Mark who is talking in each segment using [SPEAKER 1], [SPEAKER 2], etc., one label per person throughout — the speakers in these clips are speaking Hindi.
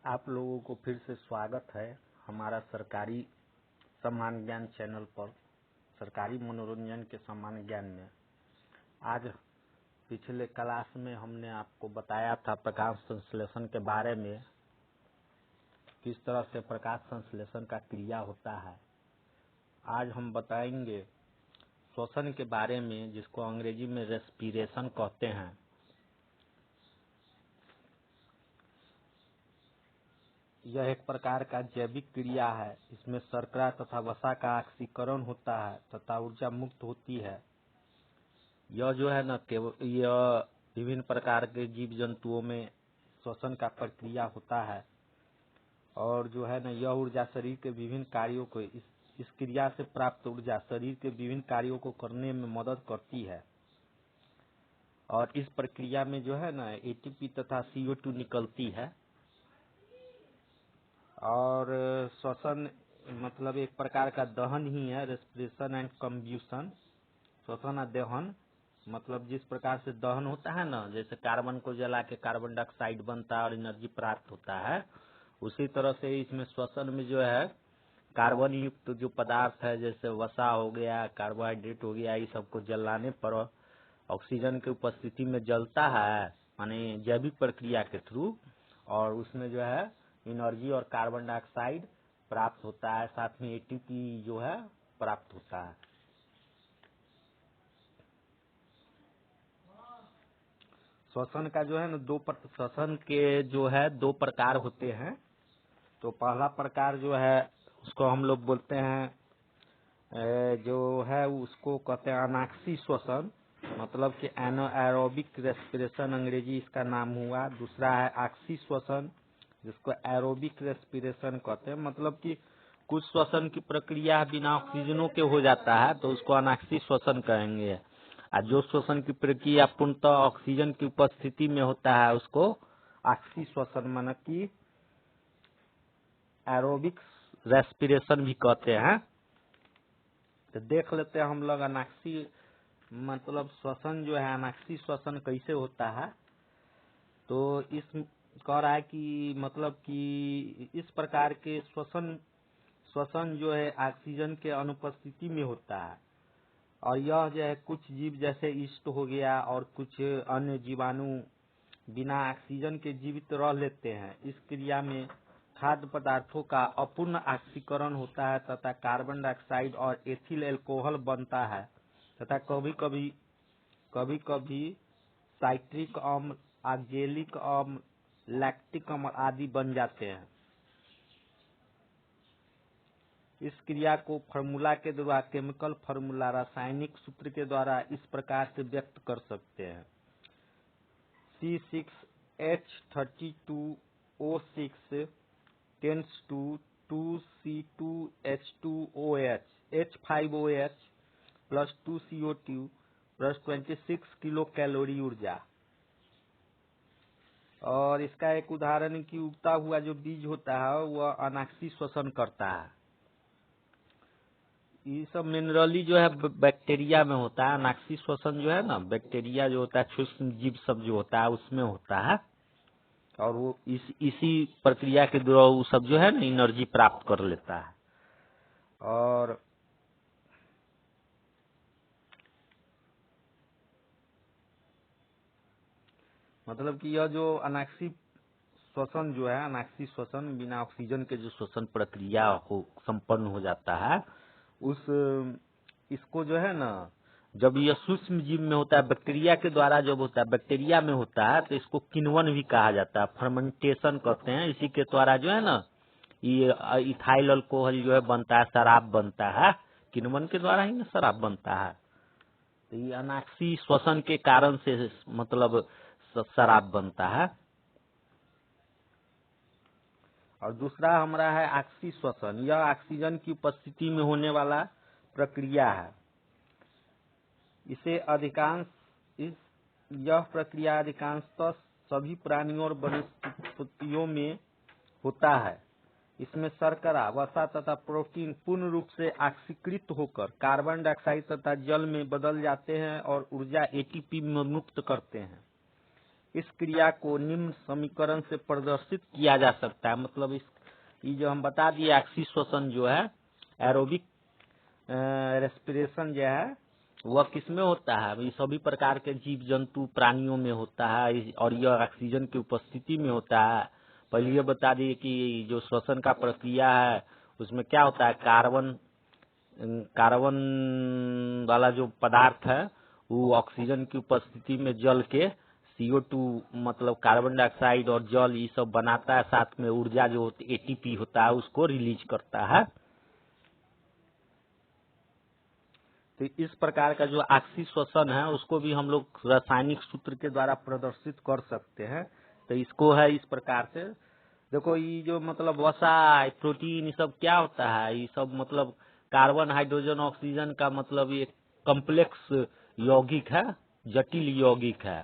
[SPEAKER 1] आप लोगों को फिर से स्वागत है हमारा सरकारी सम्मान ज्ञान चैनल पर। सरकारी मनोरंजन के सम्मान ज्ञान में आज पिछले क्लास में हमने आपको बताया था प्रकाश संश्लेषण के बारे में, किस तरह से प्रकाश संश्लेषण का क्रिया होता है। आज हम बताएंगे श्वसन के बारे में, जिसको अंग्रेजी में रेस्पिरेशन कहते हैं। यह एक प्रकार का जैविक क्रिया है। इसमें शर्करा तथा वसा का ऑक्सीकरण होता है तथा ऊर्जा मुक्त होती है। यह जो है न केवल यह विभिन्न प्रकार के जीव जंतुओं में श्वसन का प्रक्रिया होता है और जो है न यह ऊर्जा शरीर के विभिन्न कार्यों को इस क्रिया से प्राप्त ऊर्जा शरीर के विभिन्न कार्यों को करने में मदद करती है। और इस प्रक्रिया में जो है न एटीपी तथा CO2 निकलती है। और श्वसन मतलब एक प्रकार का दहन ही है, रेस्पिरेशन एंड कंब्यूशन। श्वसन और दहन मतलब जिस प्रकार से दहन होता है ना, जैसे कार्बन को जला के कार्बन डाइऑक्साइड बनता है और एनर्जी प्राप्त होता है, उसी तरह से इसमें श्वसन में जो है कार्बन युक्त जो पदार्थ है, जैसे वसा हो गया, कार्बोहाइड्रेट हो गया, ये सबको जलाने पर ऑक्सीजन की उपस्थिति में जलता है, माने जैविक प्रक्रिया के थ्रू, और उसमें जो है एनर्जी और कार्बन डाइऑक्साइड प्राप्त होता है, साथ में एटीपी जो है प्राप्त होता है। श्वसन का जो है ना श्वसन के जो है दो प्रकार होते हैं। तो पहला प्रकार जो है उसको हम लोग बोलते हैं जो है उसको कहते हैं अनाक्सी श्वसन, मतलब कि एनाएरोबिक रेस्पिरेशन अंग्रेजी इसका नाम हुआ। दूसरा है ऑक्सी श्वसन, जिसको एरोबिक रेस्पिरेशन कहते हैं, मतलब कि कुछ श्वसन की प्रक्रिया बिना ऑक्सीजनों के हो जाता है तो उसको अनाक्सी श्वसन कहेंगे। और जो श्वसन की प्रक्रिया पूर्णतः ऑक्सीजन की उपस्थिति में होता है उसको ऑक्सी श्वसन माने कि एरोबिक रेस्पिरेशन भी कहते हैं। तो देख लेते हैं हम लोग अनाक्सी मतलब श्वसन जो है अनाक्सी श्वसन कैसे होता है। तो इस कह रहा है कि मतलब कि इस प्रकार के श्वसन जो है ऑक्सीजन के अनुपस्थिति में होता है, और यह जो है कुछ जीव जैसे ईस्ट हो गया और कुछ अन्य जीवाणु बिना ऑक्सीजन के जीवित रह लेते हैं। इस क्रिया में खाद्य पदार्थों का अपूर्ण ऑक्सीकरण होता है तथा कार्बन डाइऑक्साइड और एथिल एल्कोहल बनता है तथा कभी कभी साइट्रिक अम्ल, ऑक्जेलिक अम्ल, लैक्टिक अम्ल आदि बन जाते हैं। इस क्रिया को फार्मूला के द्वारा, केमिकल फार्मूला रासायनिक सूत्र के द्वारा इस प्रकार से व्यक्त कर सकते हैं। C6H32O6 tends to 2C2H2OH H5OH plus 2CO2 plus 26 kilo calorie ऊर्जा। और इसका एक उदाहरण कि उगता हुआ जो बीज होता है वह अनाक्सी श्वसन करता है। ये सब मिनरली जो है बैक्टीरिया में होता है। अनाक्सी श्वसन जो है ना बैक्टीरिया जो होता है, सूक्ष्म जीव सब जो होता है उसमें होता है, और वो इसी प्रक्रिया के द्वारा वो सब जो है ना एनर्जी प्राप्त कर लेता है। और मतलब कि यह जो अनाक्सी श्वसन जो है, अनाक्सी श्वसन बिना ऑक्सीजन के जो श्वसन प्रक्रिया हो संपन्न हो जाता है, इसको जो है ना जब यह सूक्ष्म जीव में होता है, बैक्टीरिया के द्वारा जब होता है, बैक्टीरिया में होता है, तो इसको किण्वन भी कहा जाता है, फर्मेंटेशन कहते हैं। इसी के द्वारा जो है ना ये इथाइल अल्कोहल जो है बनता है, शराब बनता है। किण्वन के द्वारा ही ना शराब बनता है। तो ये अनाक्सी श्वसन के कारण से मतलब शराब बनता है। और दूसरा हमारा है ऑक्सी श्वसन। यह ऑक्सीजन की उपस्थिति में होने वाला प्रक्रिया है। यह प्रक्रिया अधिकांशतः सभी प्राणियों और वनस्पतियों में होता है। इसमें शर्करा, वसा तथा प्रोटीन पूर्ण रूप से ऑक्सीकृत होकर कार्बन डाइऑक्साइड तथा जल में बदल जाते हैं और ऊर्जा एटीपी में मुक्त करते हैं। इस क्रिया को निम्न समीकरण से प्रदर्शित किया जा सकता है। मतलब ये जो हम बता दिए ऑक्सी श्वसन जो है एरोबिक रेस्पिरेशन जो है वह किसमें होता है, ये सभी प्रकार के जीव जंतु प्राणियों में होता है और यह ऑक्सीजन की उपस्थिति में होता है। पहले ये बता दिए कि जो श्वसन का प्रक्रिया है उसमें क्या होता है, कार्बन वाला जो पदार्थ है वो ऑक्सीजन की उपस्थिति में जल के CO2 मतलब कार्बन डाइऑक्साइड और जल ये सब बनाता है, साथ में ऊर्जा जो ATP होता है उसको रिलीज करता है। तो इस प्रकार का जो ऑक्सी श्वसन है उसको भी हम लोग रासायनिक सूत्र के द्वारा प्रदर्शित कर सकते हैं। तो इसको है इस प्रकार से, देखो ये जो मतलब वसा प्रोटीन ये सब क्या होता है, ये सब मतलब कार्बन हाइड्रोजन ऑक्सीजन का मतलब ये कॉम्प्लेक्स यौगिक है, जटिल यौगिक है।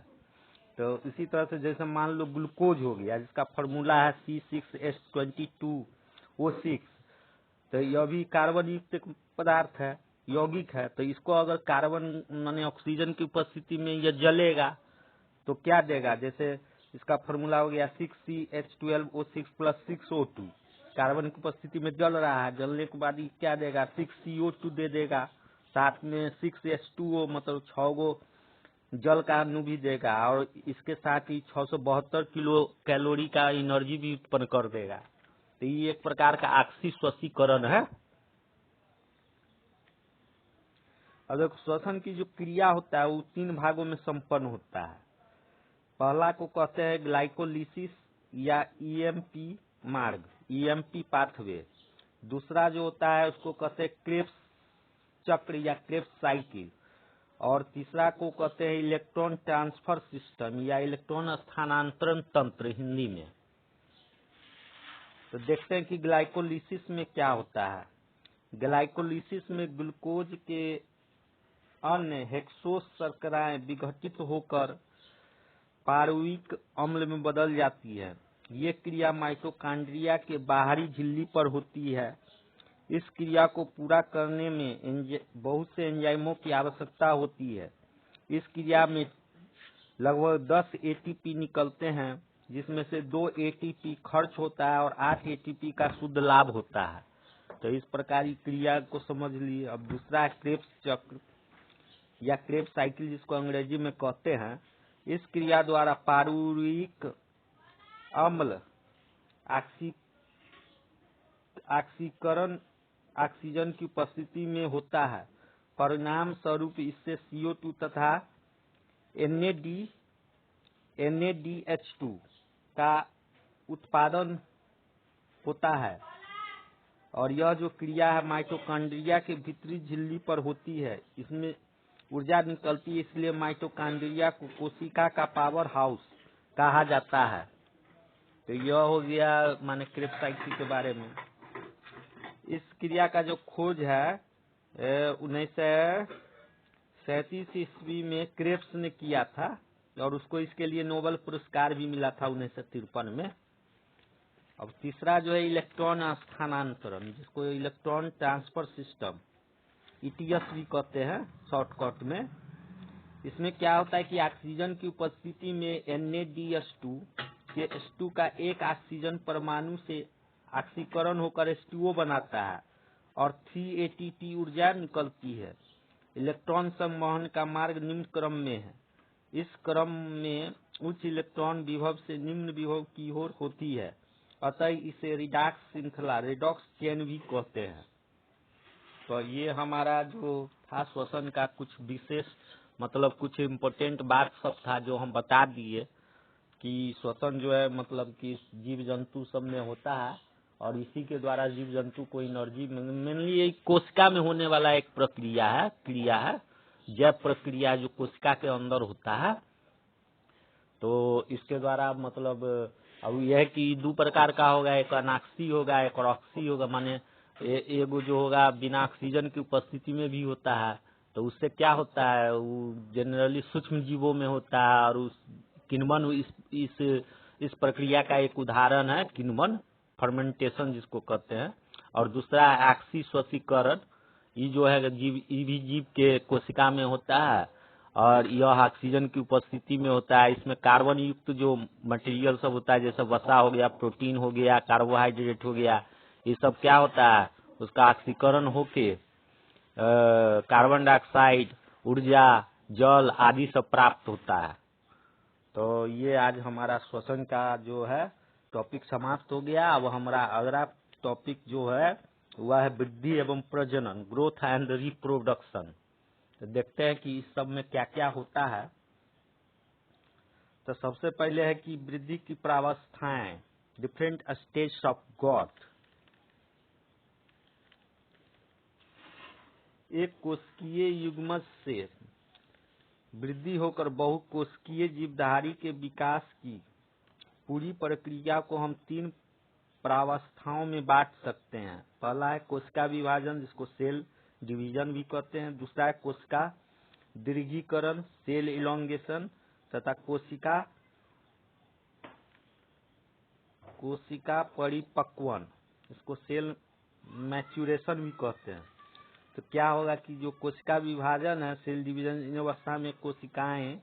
[SPEAKER 1] तो इसी तरह से जैसे मान लो ग्लूकोज हो गया जिसका फॉर्मूला है C6H22O6, तो यह भी कार्बन युक्त पदार्थ है, यौगिक है। तो इसको अगर कार्बन माने ऑक्सीजन की उपस्थिति में यह जलेगा तो क्या देगा, जैसे इसका फॉर्मूला हो गया 6CH12O6 + 6O2, कार्बन की उपस्थिति में जल रहा है, जलने के बाद ये क्या देगा 6CO2 दे देगा, साथ में 6H2O मतलब 6 गो जल का अणु भी देगा और इसके साथ ही 672 किलो कैलोरी का एनर्जी भी उत्पन्न कर देगा। तो ये एक प्रकार का ऑक्सी श्वसीकरण है। अब श्वसन की जो क्रिया होता है वो 3 भागों में संपन्न होता है। पहला को कहते हैं ग्लाइकोलिसिस या EMP मार्ग, EMP पाथवे। दूसरा जो होता है उसको कहते हैं क्रेब्स चक्र या क्रेब्स साइकिल, और तीसरा को कहते हैं इलेक्ट्रॉन ट्रांसफर सिस्टम या इलेक्ट्रॉन स्थानांतरण तंत्र हिंदी में। तो देखते हैं कि ग्लाइकोलिसिस में क्या होता है। ग्लाइकोलिसिस में ग्लूकोज के अन्य हेक्सोस शर्कराएं विघटित होकर पारुविक अम्ल में बदल जाती है। ये क्रिया माइटोकॉन्ड्रिया के बाहरी झिल्ली पर होती है। इस क्रिया को पूरा करने में बहुत से एंजाइमों की आवश्यकता होती है। इस क्रिया में लगभग 10 ATP निकलते हैं, जिसमें से 2 ATP खर्च होता है और 8 ATP का शुद्ध लाभ होता है। तो इस प्रकार की क्रिया को समझ लिए। अब दूसरा क्रेब्स चक्र या क्रेब्स साइकिल जिसको अंग्रेजी में कहते हैं। इस क्रिया द्वारा पारुविक अम्ल ऑक्सीकरण ऑक्सीजन की उपस्थिति में होता है। परिणाम स्वरूप इससे CO2 तथा NADH2 का उत्पादन होता है, और यह जो क्रिया है माइटोकॉन्ड्रिया के भीतरी झिल्ली पर होती है। इसमें ऊर्जा निकलती है, इसलिए माइटोकॉन्ड्रिया को कोशिका का पावर हाउस कहा जाता है। तो यह हो गया माने क्रेब्स साइकिल के बारे में। इस क्रिया का जो खोज है 1937 ईस्वी में क्रेब्स ने किया था और उसको इसके लिए नोबेल पुरस्कार भी मिला था 1953 में। अब तीसरा जो है इलेक्ट्रॉन स्थानांतरण, जिसको इलेक्ट्रॉन ट्रांसफर सिस्टम ETS भी कहते हैं शॉर्टकट में। इसमें क्या होता है कि ऑक्सीजन की उपस्थिति में NADH2 के H2 का एक ऑक्सीजन परमाणु से ऑक्सीकरण होकर H2O बनाता है और 3 ATP ऊर्जा निकलती है। इलेक्ट्रॉन संवहन का मार्ग निम्न क्रम में है। इस क्रम में उच्च इलेक्ट्रॉन विभव से निम्न विभव की ओर होती है, अतः इसे रिडॉक्स श्रृंखला रेडॉक्स चेन भी कहते हैं। तो ये हमारा जो था श्वसन का कुछ विशेष मतलब कुछ इम्पोर्टेंट बात सब था जो हम बता दिए कि श्वसन जो है मतलब कि जीव जंतु सब में होता है और इसी के द्वारा जीव जंतु को एनर्जी मेनली एक कोशिका में होने वाला एक प्रक्रिया है, क्रिया है, जैव प्रक्रिया जो कोशिका के अंदर होता है। तो इसके द्वारा मतलब अब यह कि 2 प्रकार का होगा, एक अनाक्सी होगा एक ऑक्सी होगा। माने एगो जो होगा बिना ऑक्सीजन की उपस्थिति में भी होता है, तो उससे क्या होता है वो जनरली सूक्ष्म जीवों में होता है और उस किण्वन इस प्रक्रिया का एक उदाहरण है किण्वन फर्मेंटेशन जिसको कहते हैं। और दूसरा ऑक्सी श्वसीकरण, ये जो है जीव ये भी जीव के कोशिका में होता है और यह ऑक्सीजन की उपस्थिति में होता है। इसमें कार्बन युक्त जो मटेरियल सब होता है, जैसे वसा हो गया, प्रोटीन हो गया, कार्बोहाइड्रेट हो गया, ये सब क्या होता है, उसका ऑक्सीकरण होके कार्बन डाइऑक्साइड, ऊर्जा, जल आदि सब प्राप्त होता है। तो ये आज हमारा श्वसन का जो है टॉपिक समाप्त हो गया। अब हमारा अगला टॉपिक जो है वह है वृद्धि एवं प्रजनन, ग्रोथ एंड रिप्रोडक्शन। तो देखते हैं कि इस सब में क्या क्या होता है। तो सबसे पहले है कि वृद्धि की प्रावस्थाएं, डिफरेंट स्टेज ऑफ ग्रोथ। एक कोशिकीय युग्मज से वृद्धि होकर बहुकोशिकीय जीवधारी के विकास की पूरी प्रक्रिया को हम 3 प्रावस्थाओं में बांट सकते हैं। पहला है कोशिका विभाजन, जिसको सेल डिवीजन भी कहते हैं। दूसरा है कोशिका दीर्घीकरण, सेल इलोंगेशन, तथा कोशिका परिपक्वन, इसको सेल मैच्यूरेशन भी कहते हैं। तो क्या होगा कि जो कोशिका विभाजन है, सेल डिवीजन, इन अवस्था में कोशिकाएं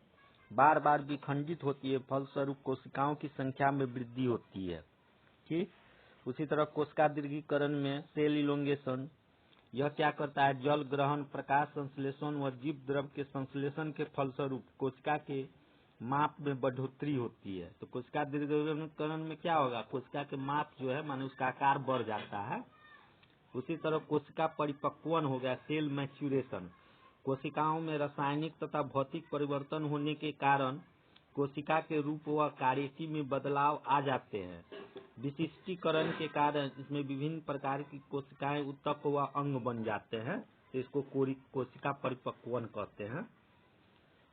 [SPEAKER 1] बार बार विखंडित होती है, फलस्वरूप कोशिकाओं की संख्या में वृद्धि होती है। ठीक उसी तरह कोशिका दीर्घीकरण में सेल इलोंगेशन, यह क्या करता है, जल ग्रहण, प्रकाश संश्लेषण व जीव द्रव के संश्लेषण के फलस्वरूप कोशिका के माप में बढ़ोतरी होती है। तो कोशिका दीर्घीकरण में क्या होगा, कोशिका के माप जो है माने उसका आकार बढ़ जाता है। उसी तरह कोशिका परिपक्वन हो गया, सेल मैच्यूरेशन, कोशिकाओं में रासायनिक तथा भौतिक परिवर्तन होने के कारण कोशिका के रूप व कार्यकी में बदलाव आ जाते हैं। विशिष्टीकरण के कारण इसमें विभिन्न प्रकार की कोशिकाएं उत्तक व अंग बन जाते हैं। तो इसको कोशिका परिपक्वन कहते हैं।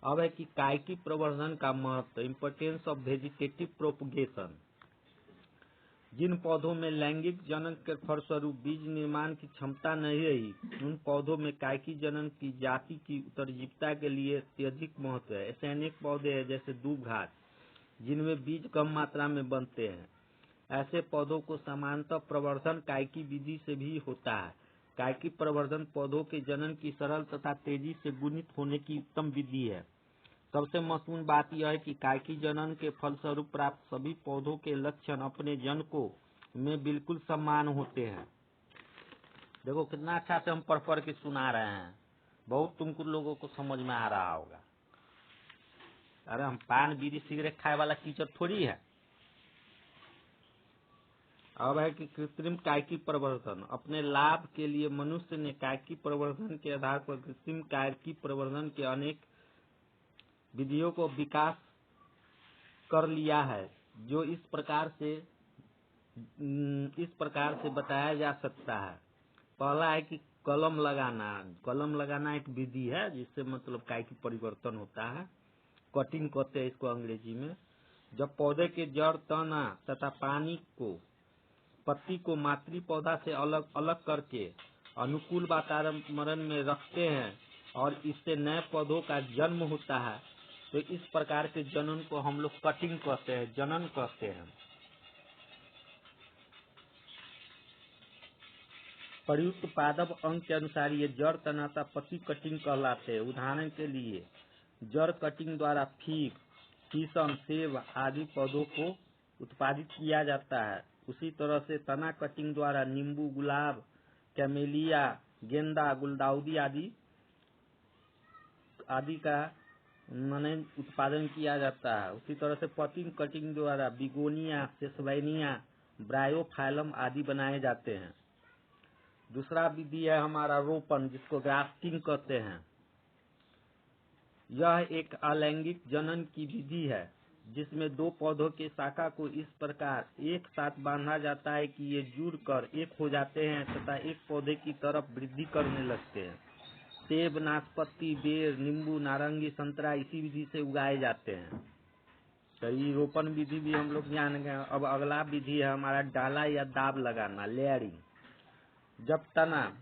[SPEAKER 1] अब है कि कायिकी प्रवर्धन का महत्व, इम्पोर्टेंस ऑफ वेजिटेटिव प्रोपगेशन। जिन पौधों में लैंगिक जनन के फलस्वरूप बीज निर्माण की क्षमता नहीं रही, उन पौधों में कायिकी जनन की जाति की उत्तरजीविता के लिए अत्यधिक महत्व है। ऐसे अनेक पौधे हैं जैसे दूब घास, जिनमें बीज कम मात्रा में बनते हैं। ऐसे पौधों को सामान्यतः प्रवर्धन कायिकी विधि से भी होता है। कायिकी प्रवर्धन पौधों के जनन की सरल तथा तेजी से गुणित होने की उत्तम विधि है। सबसे महत्वपूर्ण बात यह है कि कायिकी जनन के फलस्वरूप प्राप्त सभी पौधों के लक्षण अपने जनकों में बिल्कुल समान होते हैं। देखो कितना अच्छा से हम पढ़ के सुना रहे हैं, बहुत तुमको लोगों को समझ में आ रहा होगा। अरे हम पान बीड़ी सिगरेट खाए वाला टीचर थोड़ी है। अब है कि कृत्रिम कायिकी प्रवर्धन। अपने लाभ के लिए मनुष्य ने कायिकी प्रवर्धन के आधार पर कृत्रिम कायिकी प्रवर्धन के अनेक विधियों को विकास कर लिया है, जो इस प्रकार से बताया जा सकता है। पहला है कि कलम लगाना एक विधि है जिससे मतलब कायिकी परिवर्तन होता है। कटिंग कहते हैं इसको अंग्रेजी में। जब पौधे के जड़, तना तथा पत्ती को मातृ पौधा से अलग अलग करके अनुकूल वातावरण में रखते हैं और इससे नए पौधों का जन्म होता है, तो इस प्रकार के जनन को हम लोग कटिंग कहते हैं, जनन कहते हैं। प्रयुक्त पादप अंग के अनुसार ये जड़, तना तथा पत्ती कटिंग कहलाते हैं। उदाहरण के लिए जड़ कटिंग द्वारा फीग, शीशम, सेब आदि पौधों को उत्पादित किया जाता है। उसी तरह से तना कटिंग द्वारा नींबू, गुलाब, कैमेलिया, गेंदा, गुलदाउदी आदि का उत्पादन किया जाता है। उसी तरह से पत्ती कटिंग द्वारा बिगोनिया, सेसबैनिया, ब्रायोफाइलम आदि बनाए जाते हैं। दूसरा विधि है हमारा रोपण, जिसको ग्राफ्टिंग कहते हैं। यह एक अलैंगिक जनन की विधि है जिसमें 2 पौधों के शाखा को इस प्रकार एक साथ बांधा जाता है कि ये जुड़कर एक हो जाते हैं तथा एक पौधे की तरफ वृद्धि करने लगते हैं। सेब, नाशपाती, बेर, नींबू, नारंगी, संतरा इसी विधि से उगाए जाते हैं। तो ये रोपण विधि भी हम लोग जान गए। अब अगला विधि है हमारा डाला या दाब लगाना, लेयरिंग। जब तना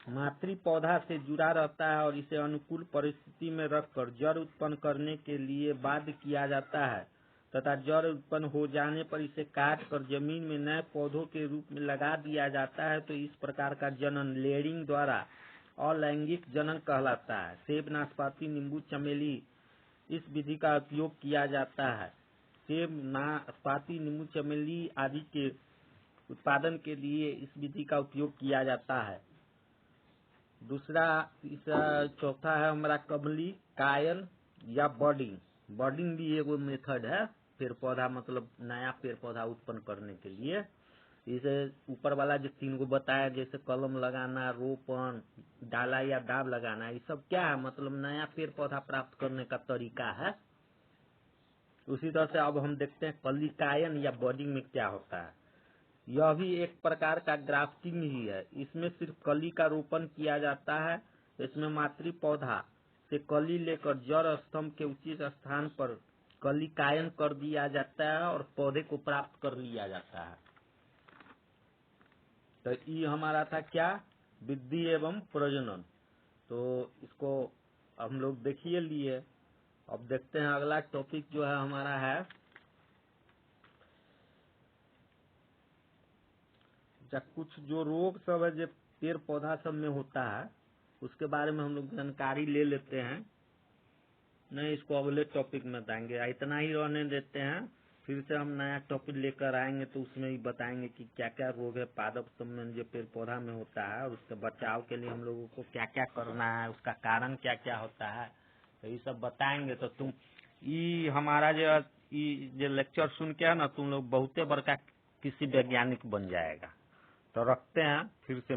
[SPEAKER 1] मातृ पौधा से जुड़ा रहता है और इसे अनुकूल परिस्थिति में रखकर जड़ उत्पन्न करने के लिए बाध्य किया जाता है तथा जड़ उत्पन्न हो जाने पर इसे काट कर जमीन में नए पौधों के रूप में लगा दिया जाता है, तो इस प्रकार का जनन लेयरिंग द्वारा अलैंगिक जनन कहलाता है। सेब, नाशपाती, नींबू, चमेली इस विधि का उपयोग किया जाता है। सेब, नाशपाती, नींबू, चमेली आदि के उत्पादन के लिए इस विधि का उपयोग किया जाता है। दूसरा चौथा है हमारा कमली कायन या बर्डिंग। बर्डिंग भी एगो मेथड है पेड़ पौधा मतलब नया पेड़ पौधा उत्पन्न करने के लिए। इसे ऊपर वाला जो 3 गो बताया जैसे कलम लगाना, रोपण, डाला या डाब लगाना, ये सब क्या है मतलब नया पेड़ पौधा प्राप्त करने का तरीका है। उसी तरह से अब हम देखते हैं कलिकायन या बर्डिंग में क्या होता है। यह भी एक प्रकार का ग्राफ्टिंग ही है। इसमें सिर्फ कली का रोपण किया जाता है। इसमें मातृ पौधा से कली लेकर जड़ स्तंभ के उचित स्थान पर कलिकायन कर दिया जाता है और पौधे को प्राप्त कर लिया जाता है। तो ये हमारा था क्या, वृद्धि एवं प्रजनन। तो इसको हम लोग देखिए लिए। अब देखते हैं अगला टॉपिक जो है हमारा है कुछ जो रोग सब है जो पेड़ पौधा सब में होता है उसके बारे में हम लोग जानकारी ले लेते हैं। नहीं, इसको अगले टॉपिक में बताएंगे, इतना ही रहने देते हैं। फिर से हम नया टॉपिक लेकर आएंगे तो उसमें भी बताएंगे कि क्या क्या रोग है पादप संबंध जो पेड़ पौधा में होता है और उसके बचाव के लिए हम लोगों को क्या क्या करना है, उसका कारण क्या क्या होता है, तो ये सब बताएंगे। तो तुम ये हमारा जो लेक्चर सुन के है ना तुम लोग बहुते बड़का किसी वैज्ञानिक बन जाएगा। तो रखते हैं, फिर से